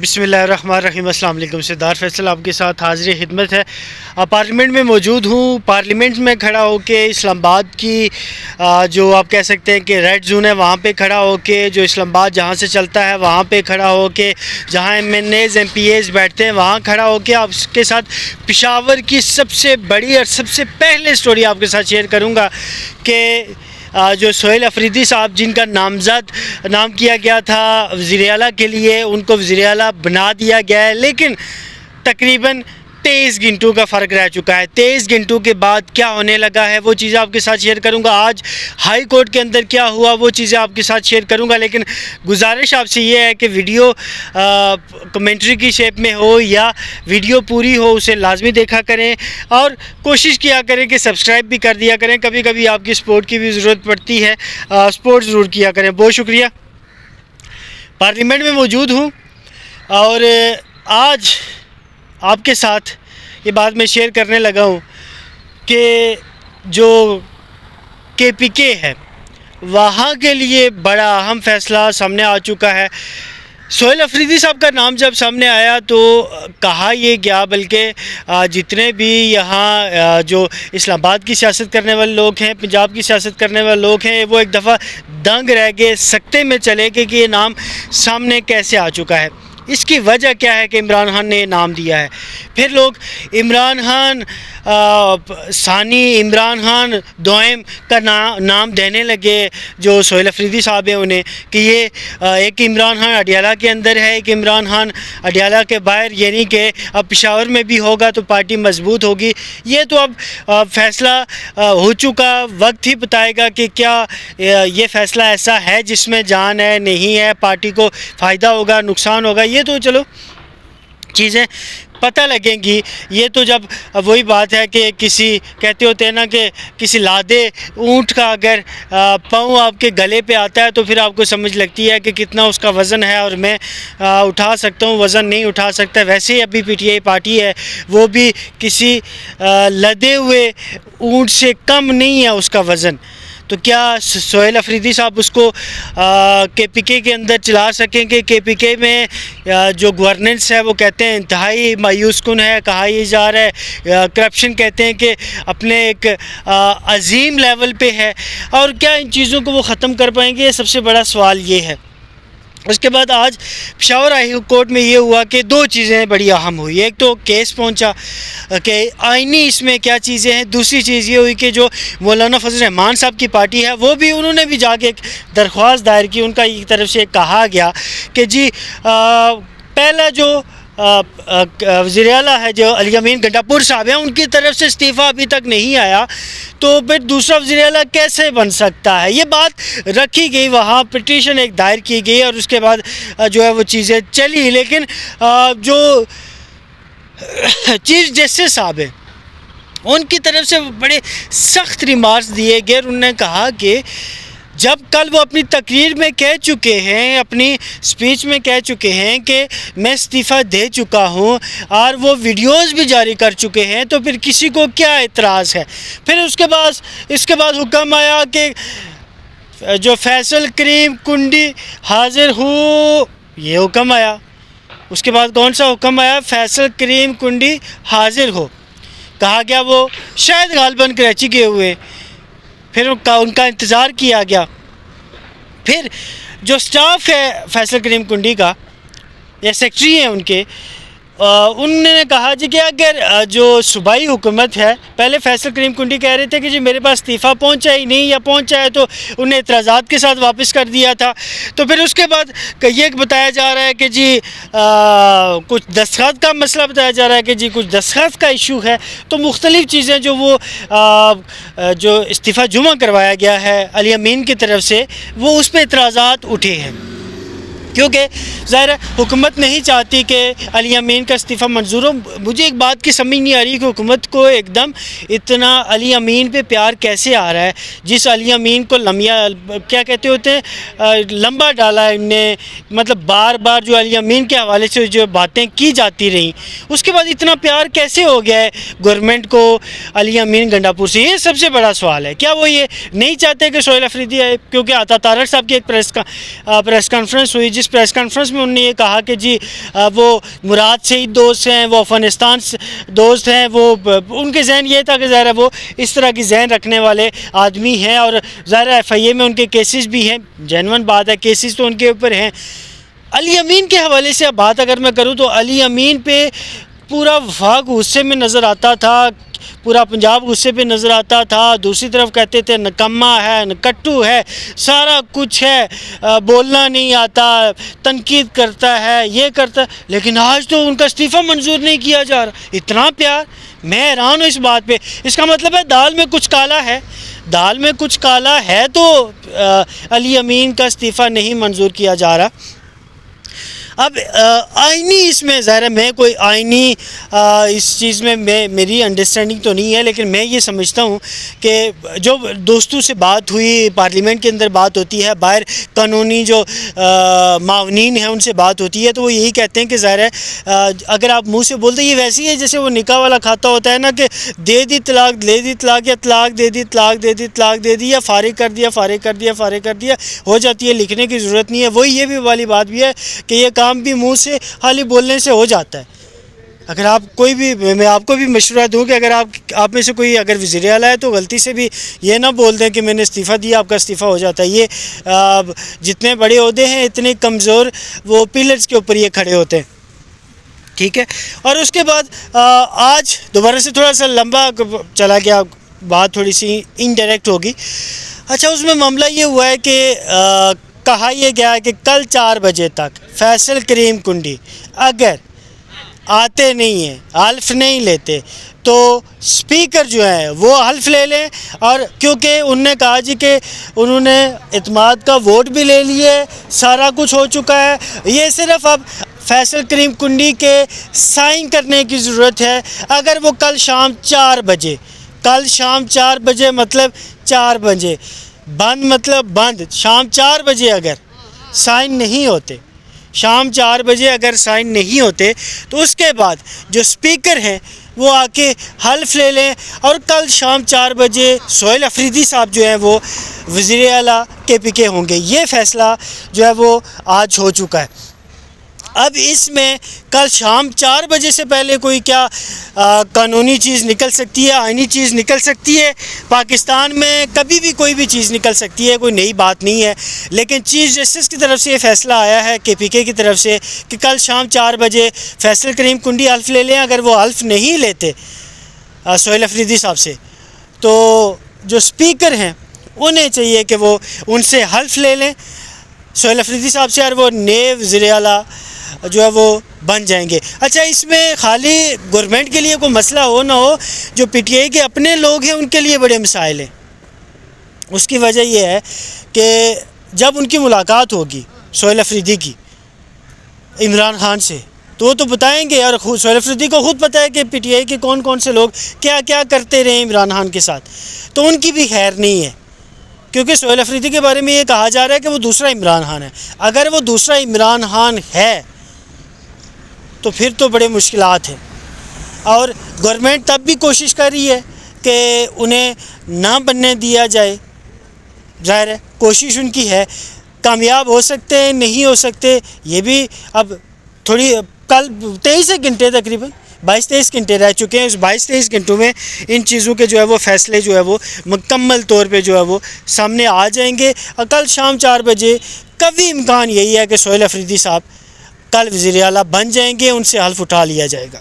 بسم اللہ الرحمن الرحیم۔ السلام علیکم۔ سردار فیصل آپ کے ساتھ حاضر خدمت ہے۔ پارلیمنٹ میں موجود ہوں۔ پارلیمنٹ میں کھڑا ہو کے اسلام آباد کی جو آپ کہہ سکتے ہیں کہ ریڈ زون ہے وہاں پہ کھڑا ہو کے، جو اسلام آباد جہاں سے چلتا ہے وہاں پہ کھڑا ہو کے، جہاں MNAs MPAs بیٹھتے ہیں وہاں کھڑا ہو کے آپ کے ساتھ پشاور کی سب سے بڑی اور سب سے پہلے سٹوری آپ کے ساتھ شیئر کروں گا کہ جو سہیل افریدی صاحب جن کا نامزد نام کیا گیا تھا وزیر اعلیٰ کے لیے، ان کو وزیر اعلیٰ بنا دیا گیا ہے، لیکن تقریباً 23 گھنٹوں کا فرق رہ چکا ہے۔ 23 گھنٹوں کے بعد کیا ہونے لگا ہے وہ چیزیں آپ کے ساتھ شیئر کروں گا۔ آج ہائی کورٹ کے اندر کیا ہوا وہ چیزیں آپ کے ساتھ شیئر کروں گا، لیکن گزارش آپ سے یہ ہے کہ ویڈیو کمنٹری کی شیپ میں ہو یا ویڈیو پوری ہو اسے لازمی دیکھا کریں، اور کوشش کیا کریں کہ سبسکرائب بھی کر دیا کریں۔ کبھی کبھی آپ کی سپورٹ کی بھی ضرورت پڑتی ہے، سپورٹ ضرور کیا کریں۔ بہت شکریہ۔ پارلیمنٹ میں موجود ہوں اور آج آپ کے ساتھ یہ بات میں شیئر کرنے لگا ہوں کہ جو KPK ہے وہاں کے لیے بڑا اہم فیصلہ سامنے آ چکا ہے۔ سہیل افریدی صاحب کا نام جب سامنے آیا تو کہا یہ گیا، بلکہ جتنے بھی یہاں جو اسلام آباد کی سیاست کرنے والے لوگ ہیں، پنجاب کی سیاست کرنے والے لوگ ہیں، وہ ایک دفعہ دنگ رہ گئے، سکتے میں چلے گئے کہ یہ نام سامنے کیسے آ چکا ہے۔ اس کی وجہ کیا ہے کہ عمران خان نے نام دیا ہے۔ پھر لوگ عمران خان ثانی، عمران خان دوئم کا نام دینے لگے جو سہیل افریدی صاحب ہیں انہیں، کہ یہ ایک عمران خان اڈیالہ کے اندر ہے، ایک عمران خان اڈیالہ کے باہر، یعنی کہ اب پشاور میں بھی ہوگا تو پارٹی مضبوط ہوگی۔ یہ تو اب فیصلہ ہو چکا، وقت ہی بتائے گا کہ کیا یہ فیصلہ ایسا ہے جس میں جان ہے، نہیں ہے، پارٹی کو فائدہ ہوگا، نقصان ہوگا، یہ تو چلو چیزیں پتہ لگیں گی۔ یہ تو جب وہی بات ہے کہ کسی کہتے ہوتے ہیں نا کہ کسی لادے اونٹ کا اگر پاؤں آپ کے گلے پہ آتا ہے تو پھر آپ کو سمجھ لگتی ہے کہ کتنا اس کا وزن ہے اور میں اٹھا سکتا ہوں، وزن نہیں اٹھا سکتا۔ ویسے ہی ابھی PTI پارٹی ہے، وہ بھی کسی لدے ہوئے اونٹ سے کم نہیں ہے اس کا وزن۔ تو کیا سہیل افریدی صاحب اس کو KPK کے اندر چلا سکیں گے؟ KPK میں جو گورننس ہے وہ کہتے ہیں انتہائی مایوس کن ہے، کہا یہ جا رہا ہے کرپشن کہتے ہیں کہ اپنے ایک عظیم لیول پہ ہے، اور کیا ان چیزوں کو وہ ختم کر پائیں گے؟ یہ سب سے بڑا سوال یہ ہے۔ اس کے بعد آج پشاور ہائی کورٹ میں یہ ہوا کہ دو چیزیں بڑی اہم ہوئی۔ ایک تو کیس پہنچا کہ آئینی اس میں کیا چیزیں ہیں، دوسری چیز یہ ہوئی کہ جو مولانا فضل الرحمان صاحب کی پارٹی ہے وہ بھی انہوں نے بھی جا کے ایک درخواست دائر کی۔ ان کا ایک طرف سے کہا گیا کہ جی پہلا جو وزیر اعلیٰ ہے جو علی امین گنڈاپور صاحب ہیں، ان کی طرف سے استعفیٰ ابھی تک نہیں آیا، تو پھر دوسرا وزیر اعلیٰ کیسے بن سکتا ہے؟ یہ بات رکھی گئی، وہاں پٹیشن ایک دائر کی گئی اور اس کے بعد جو ہے وہ چیزیں چلی، لیکن جو چیف جسٹس صاحب ہیں ان کی طرف سے بڑے سخت ریمارکس دیے گئے۔ انہوں نے کہا کہ جب کل وہ اپنی تقریر میں کہہ چکے ہیں، اپنی سپیچ میں کہہ چکے ہیں کہ میں استعفیٰ دے چکا ہوں اور وہ ویڈیوز بھی جاری کر چکے ہیں، تو پھر کسی کو کیا اعتراض ہے؟ پھر اس کے بعد حکم آیا کہ جو فیصل کریم کنڈی حاضر ہو، یہ حکم آیا۔ اس کے بعد کون سا حکم آیا؟ فیصل کریم کنڈی حاضر ہو۔ کہا گیا وہ شاید غالباً کراچی گئے ہوئے، پھر ان کا انتظار کیا گیا۔ پھر جو سٹاف ہے فیصل کریم کنڈی کا یا سیکٹری ہیں ان کے، انہوں نے کہا جی کہ اگر جو صوبائی حکومت ہے، پہلے فیصل کریم کنڈی کہہ رہے تھے کہ جی میرے پاس استعفیٰ پہنچا ہی نہیں، یا پہنچا ہے تو انہیں اعتراضات کے ساتھ واپس کر دیا تھا۔ تو پھر اس کے بعد یہ بتایا جا رہا ہے کہ جی کچھ دستخط کا مسئلہ بتایا جا رہا ہے کہ جی کچھ دستخط کا ایشو ہے، تو مختلف چیزیں جو وہ جو استعفیٰ جمع کروایا گیا ہے علی امین کی طرف سے، وہ اس پہ اعتراضات اٹھے ہیں، کیونکہ ظاہر ہے حکومت نہیں چاہتی کہ علی امین کا استعفیٰ منظور ہو۔ مجھے ایک بات کی سمجھ نہیں آ رہی کہ حکومت کو ایک دم اتنا علی امین پہ پیار کیسے آ رہا ہے، جس علی امین کو کیا کہتے ہوتے ہیں لمبا ڈالا ہے ان نے، مطلب بار بار جو علی امین کے حوالے سے جو باتیں کی جاتی رہیں، اس کے بعد اتنا پیار کیسے ہو گیا ہے گورنمنٹ کو علی امین گنڈاپور سے؟ یہ سب سے بڑا سوال ہے۔ کیا وہ یہ نہیں چاہتے کہ سہیل افریدی ہے؟ کیونکہ عطا طارق صاحب کی ایک پریس کانفرنس ہوئی جس اس پریس کانفرنس میں انہوں نے یہ کہا کہ جی وہ مراد سعید دوست ہیں، وہ افغانستان دوست ہیں، وہ ان کے ذہن یہ تھا کہ ظاہر ہے وہ اس طرح کی ذہن رکھنے والے آدمی ہیں، اور ظاہر ہے FIA میں ان کے کیسز بھی ہیں، جینون بات ہے، کیسز تو ان کے اوپر ہیں۔ علی امین کے حوالے سے اب بات اگر میں کروں تو علی امین پہ پورا وفاق غصے میں نظر آتا تھا، پورا پنجاب غصے پہ نظر آتا تھا، دوسری طرف کہتے تھے نکما ہے، نکٹو ہے، سارا کچھ ہے، بولنا نہیں آتا، تنقید کرتا ہے، یہ کرتا ہے، لیکن آج تو ان کا استعفیٰ منظور نہیں کیا جا رہا۔ اتنا پیار، میں حیران ہوں اس بات پہ۔ اس کا مطلب ہے دال میں کچھ کالا ہے، دال میں کچھ کالا ہے تو علی امین کا استعفیٰ نہیں منظور کیا جا رہا۔ اب آئینی اس میں ظاہر ہے میں کوئی آئینی اس چیز میں میری انڈرسٹینڈنگ تو نہیں ہے، لیکن میں یہ سمجھتا ہوں کہ جو دوستوں سے بات ہوئی، پارلیمنٹ کے اندر بات ہوتی ہے، باہر قانونی جو معاونین ہیں ان سے بات ہوتی ہے، تو وہ یہی کہتے ہیں کہ ظاہر ہے اگر آپ منہ سے بولتے، یہ ویسی ہے جیسے وہ نکاح والا کھاتا ہوتا ہے نا کہ دے دی طلاق، دے دی طلاق، یا طلاق دے دی، طلاق دے دی، طلاق دے دی، یا فارغ کر دیا، فارغ کر دیا، فارغ کر دیا، ہو جاتی ہے، لکھنے کی ضرورت نہیں ہے۔ وہی یہ بھی والی بات بھی ہے کہ یہ کام بھی منہ سے خالی بولنے سے ہو جاتا ہے۔ اگر آپ کوئی بھی، میں آپ کو بھی مشورہ دوں کہ اگر آپ میں سے کوئی اگر وزیر اعلیٰ ہے تو غلطی سے بھی یہ نہ بول دیں کہ میں نے استعفیٰ دیا، آپ کا استعفیٰ ہو جاتا ہے۔ یہ جتنے بڑے عہدے ہیں اتنے کمزور وہ پلرز کے اوپر یہ کھڑے ہوتے ہیں، ٹھیک ہے۔ اور اس کے بعد آج دوبارہ سے تھوڑا سا لمبا چلا گیا، بات تھوڑی سی انڈائریکٹ ہوگی۔ اچھا، اس میں معاملہ یہ ہوا ہے کہ کہا یہ گیا ہے کہ کل 4 بجے تک فیصل کریم کنڈی اگر آتے نہیں ہیں، حلف نہیں لیتے، تو سپیکر جو ہیں وہ حلف لے لیں۔ اور کیونکہ انہوں نے کہا جی کہ انہوں نے اعتماد کا ووٹ بھی لے لیے، سارا کچھ ہو چکا ہے، یہ صرف اب فیصل کریم کنڈی کے سائن کرنے کی ضرورت ہے۔ اگر وہ کل شام 4 بجے، کل شام 4 بجے مطلب 4 بجے بند، مطلب بند، شام 4 بجے اگر سائن نہیں ہوتے، شام 4 بجے اگر سائن نہیں ہوتے تو اس کے بعد جو سپیکر ہیں وہ آ کے حلف لے لیں، اور کل شام 4 بجے سہیل افریدی صاحب جو ہیں وہ وزیر اعلیٰ KPK ہوں گے۔ یہ فیصلہ جو ہے وہ آج ہو چکا ہے۔ اب اس میں کل شام 4 بجے سے پہلے کوئی کیا قانونی چیز نکل سکتی ہے، آئینی چیز نکل سکتی ہے؟ پاکستان میں کبھی بھی کوئی بھی چیز نکل سکتی ہے، کوئی نئی بات نہیں ہے، لیکن چیف جسٹس کی طرف سے یہ فیصلہ آیا ہے KPK کی طرف سے کہ کل شام 4 بجے فیصل کریم کنڈی حلف لے لیں۔ اگر وہ حلف نہیں لیتے سہیل افریدی صاحب سے، تو جو سپیکر ہیں انہیں چاہیے کہ وہ ان سے حلف لے لیں سہیل افریدی صاحب سے، اور وہ نئے وزیر اعلیٰ جو ہے وہ بن جائیں گے۔ اچھا، اس میں خالی گورنمنٹ کے لیے کوئی مسئلہ ہو نہ ہو، جو PTI کے اپنے لوگ ہیں ان کے لیے بڑے مسائل ہیں۔ اس کی وجہ یہ ہے کہ جب ان کی ملاقات ہوگی سہیل افریدی کی عمران خان سے، تو وہ تو بتائیں گے، اور سہیل افریدی کو خود پتہ ہے کہ PTI کے کون کون سے لوگ کیا کیا کرتے رہے عمران خان کے ساتھ، تو ان کی بھی خیر نہیں ہے، کیونکہ سہیل افریدی کے بارے میں یہ کہا جا رہا ہے کہ وہ دوسرا عمران خان ہے۔ اگر وہ دوسرا عمران خان ہے تو پھر تو بڑے مشکلات ہیں، اور گورنمنٹ تب بھی کوشش کر رہی ہے کہ انہیں نہ بننے دیا جائے۔ ظاہر ہے کوشش ان کی ہے، کامیاب ہو سکتے ہیں، نہیں ہو سکتے، یہ بھی اب تھوڑی، کل 23 گھنٹے تقریباً 22-23 گھنٹے رہ چکے ہیں، اس 22-23 گھنٹوں میں ان چیزوں کے جو ہے وہ فیصلے جو ہے وہ مکمل طور پہ جو ہے وہ سامنے آ جائیں گے۔ اور کل شام 4 بجے کبھی امکان یہی ہے کہ سہیل افریدی صاحب کل وزیر اعلیٰ بن جائیں گے، ان سے حلف اٹھا لیا جائے گا۔